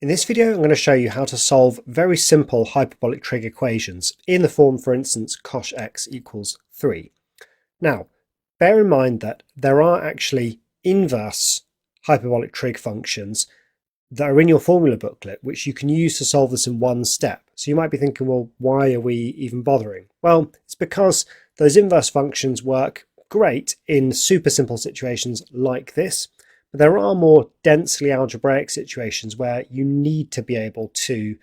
In this video, I'm going to show you how to solve very simple hyperbolic trig equations in the form, for instance, cosh x equals 3. Now, bear in mind that there are actually inverse hyperbolic trig functions that are in your formula booklet, which you can use to solve this in one step. So you might be thinking, well, why are we even bothering? Well, it's because those inverse functions work great in super simple situations like this. But there are more densely algebraic situations where you need to be able to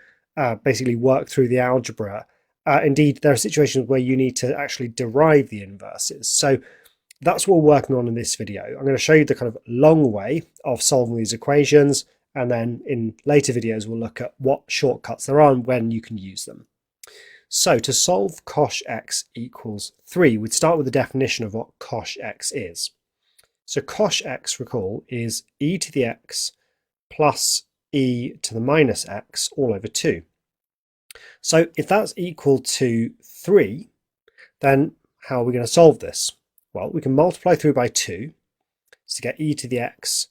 basically work through the algebra. Indeed, there are situations where you need to actually derive the inverses. So that's what we're working on in this video. I'm going to show you the kind of long way of solving these equations, and then in later videos we'll look at what shortcuts there are and when you can use them. So to solve cosh x equals 3, we'd start with the definition of what cosh x is. So cosh x, recall, is e to the x plus e to the minus x all over 2. So if that's equal to 3, then how are we going to solve this? Well, we can multiply through by 2 to get e to the x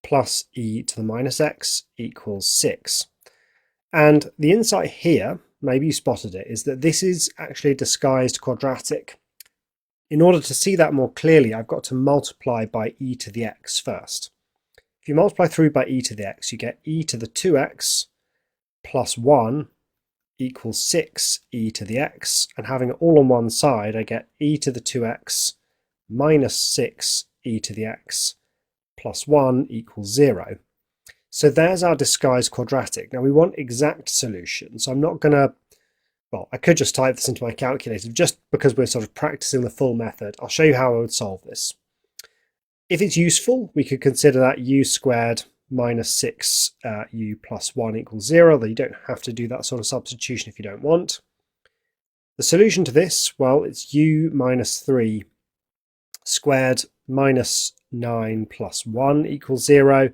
plus e to the minus x equals 6. And the insight here, maybe you spotted it, is that this is actually a disguised quadratic. In order to see that more clearly, I've got to multiply by e to the x first. If you multiply through by e to the x, you get e to the 2x plus 1 equals 6 e to the x. And having it all on one side, I get e to the 2x minus 6 e to the x plus 1 equals 0. So there's our disguised quadratic. Now we want exact solution, so I'm not going to, well, I could just type this into my calculator just because we're sort of practicing the full method. I'll show you how I would solve this. If it's useful, we could consider that u squared minus 6u plus 1 equals 0, though you don't have to do that sort of substitution if you don't want. The solution to this, well, it's u minus 3 squared minus 9 plus 1 equals 0.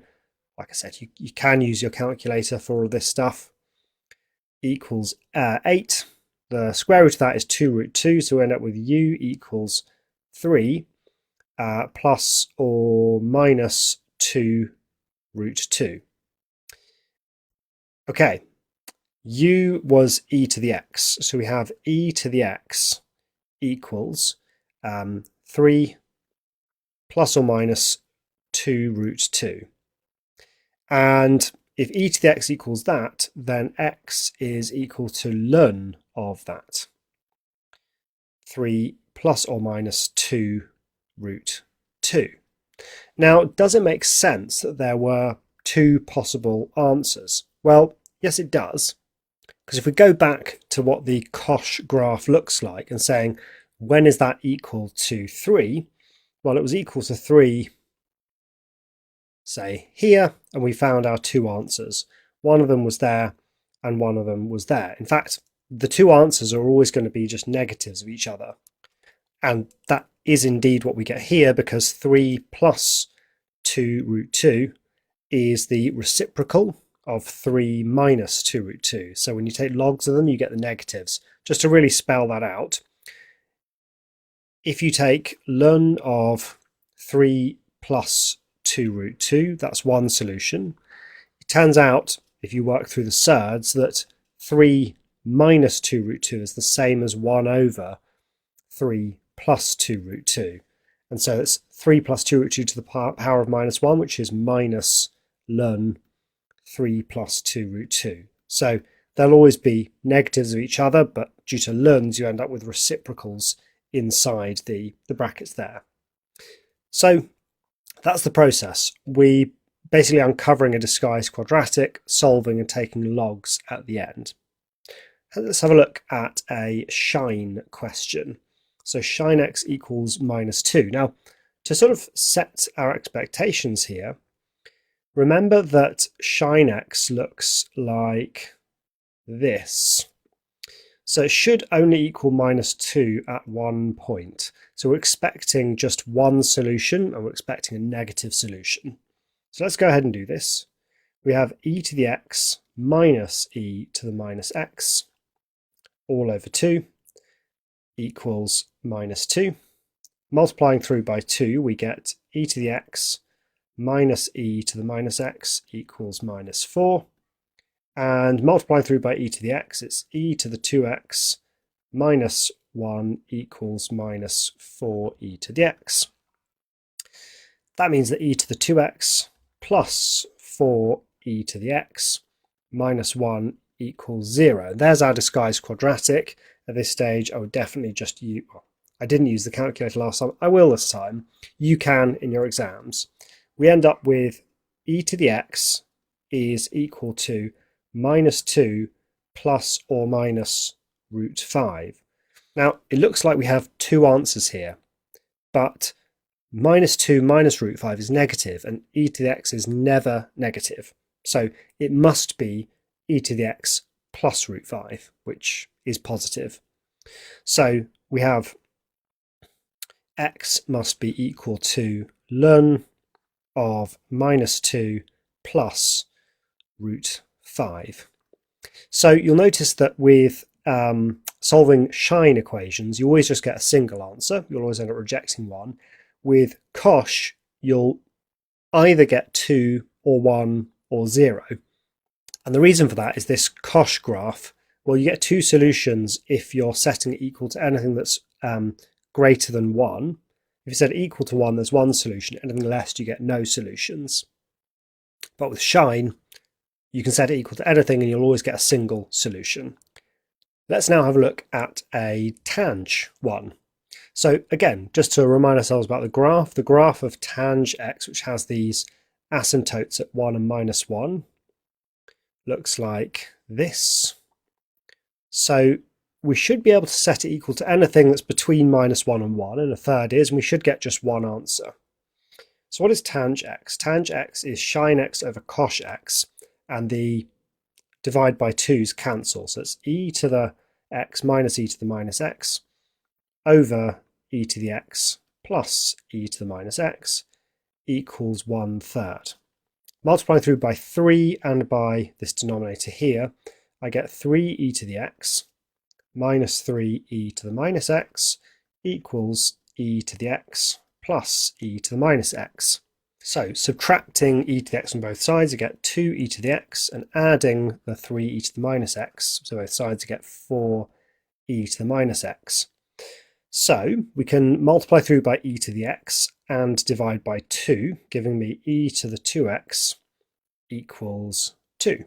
Like I said, you can use your calculator for all this stuff. Equals 8. The square root of that is 2 root 2, so we end up with u equals 3 plus or minus 2 root 2. Okay, u was e to the x, so we have e to the x equals 3 plus or minus 2 root 2. And if e to the x equals that, then x is equal to ln of that. 3 plus or minus 2 root 2. Now, does it make sense that there were two possible answers? Well, yes it does. Because if we go back to what the cosh graph looks like and saying, when is that equal to 3? Well, it was equal to 3, say here, and we found our two answers. One of them was there and one of them was there. In fact, the two answers are always going to be just negatives of each other. And that is indeed what we get here, because 3 plus 2 root 2 is the reciprocal of 3 minus 2 root 2. So when you take logs of them, you get the negatives. Just to really spell that out, if you take ln of 3 plus 2 root 2, that's one solution. It turns out, if you work through the surds, that 3 minus 2 root 2 is the same as 1 over 3 plus 2 root 2. And so it's 3 plus 2 root 2 to the power of minus 1, which is minus ln 3 plus 2 root 2. So they'll always be negatives of each other, but due to lns, you end up with reciprocals inside the brackets there. So that's the process. We basically uncovering a disguised quadratic, solving and taking logs at the end. Let's have a look at a shine question. So shine x equals minus 2. Now, to sort of set our expectations here, remember that shine x looks like this. So it should only equal minus 2 at one point. So we're expecting just one solution, and we're expecting a negative solution. So let's go ahead and do this. We have e to the x minus e to the minus x all over 2 equals minus 2. Multiplying through by 2, we get e to the x minus e to the minus x equals minus 4. and multiplying through by e to the x, it's e to the 2x minus 1 equals minus 4e to the x. That means that e to the 2x plus 4e to the x minus 1 equals 0. There's our disguised quadratic. At this stage, I would definitely just use, well, I didn't use the calculator last time, I will this time. You can in your exams. We end up with e to the x is equal to minus 2 plus or minus root 5. Now, it looks like we have two answers here, but minus 2 minus root 5 is negative, and e to the x is never negative. So it must be e to the x plus root 5, which is positive. So we have x must be equal to ln of minus 2 plus root 5. So you'll notice that with solving Shine equations, you always just get a single answer. You'll always end up rejecting one. With Cosh, you'll either get 2 or 1 or 0. And the reason for that is this Cosh graph. Well, you get two solutions if you're setting it equal to anything that's greater than 1. If you set it equal to 1, there's one solution. Anything less, you get no solutions. But with Shine, you can set it equal to anything and you'll always get a single solution. Let's now have a look at a tang one. So again, just to remind ourselves about the graph of tang x, which has these asymptotes at 1 and minus 1, looks like this. So we should be able to set it equal to anything that's between minus 1 and 1, and a third is, and we should get just one answer. So what is tang x? Tang x is Shine x over Cosh x, and the divide by 2's cancel. So it's e to the x minus e to the minus x over e to the x plus e to the minus x equals 1/3. Multiplying through by 3 and by this denominator here, I get 3e to the x minus 3e to the minus x equals e to the x plus e to the minus x. So subtracting e to the x on both sides, you get 2e to the x, and adding the 3e to the minus x, so both sides you get 4e to the minus x. So we can multiply through by e to the x and divide by 2, giving me e to the 2x equals 2.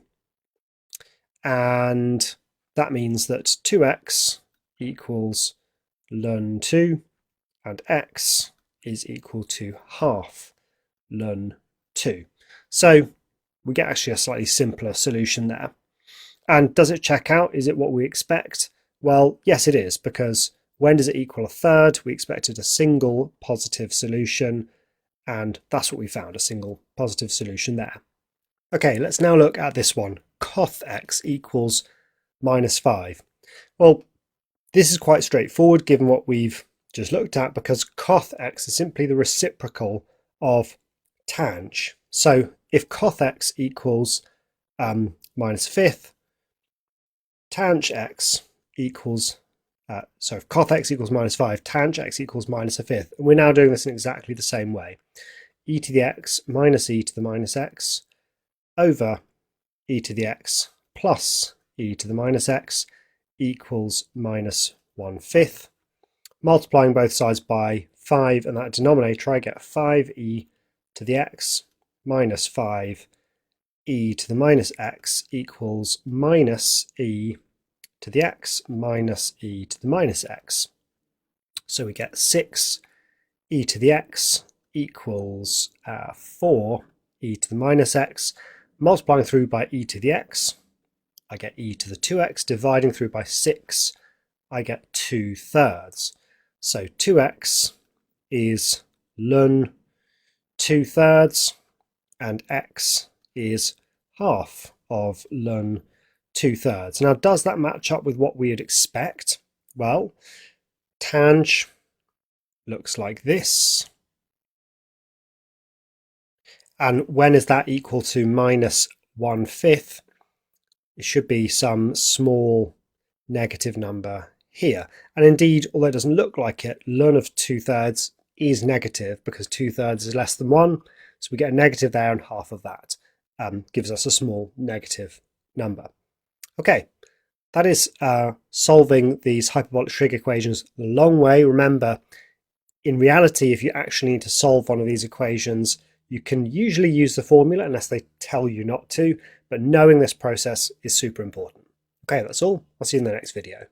And that means that 2x equals ln 2, and x is equal to half ln 2. So we get actually a slightly simpler solution there. And does it check out? Is it what we expect? Well, yes, it is, because when does it equal a third? We expected a single positive solution, and that's what we found, a single positive solution there. Okay, let's now look at this one. Coth x equals minus 5. Well, this is quite straightforward given what we've just looked at, because coth x is simply the reciprocal of tang. So if coth x equals minus a fifth, tang x equals, if coth x equals minus 5, tang x equals minus a fifth. And we're now doing this in exactly the same way. E to the x minus e to the minus x over e to the x plus e to the minus x equals minus 1/5. Multiplying both sides by 5 and that denominator, I get 5e to the x minus 5e to the minus x equals minus e to the x minus e to the minus x. So we get 6e to the x equals 4e to the minus x. Multiplying through by e to the x, I get e to the 2x. Dividing through by 6, I get 2/3. So 2x is ln 2/3, and x is half of ln 2/3. Now, does that match up with what we would expect? Well, tang looks like this. And when is that equal to minus 1/5? It should be some small negative number here. And indeed, although it doesn't look like it, ln of 2/3 is negative because 2/3 is less than 1. So we get a negative there, and half of that gives us a small negative number. Okay, that is solving these hyperbolic trig equations the long way. Remember, in reality, if you actually need to solve one of these equations, you can usually use the formula unless they tell you not to, but knowing this process is super important. Okay, that's all. I'll see you in the next video.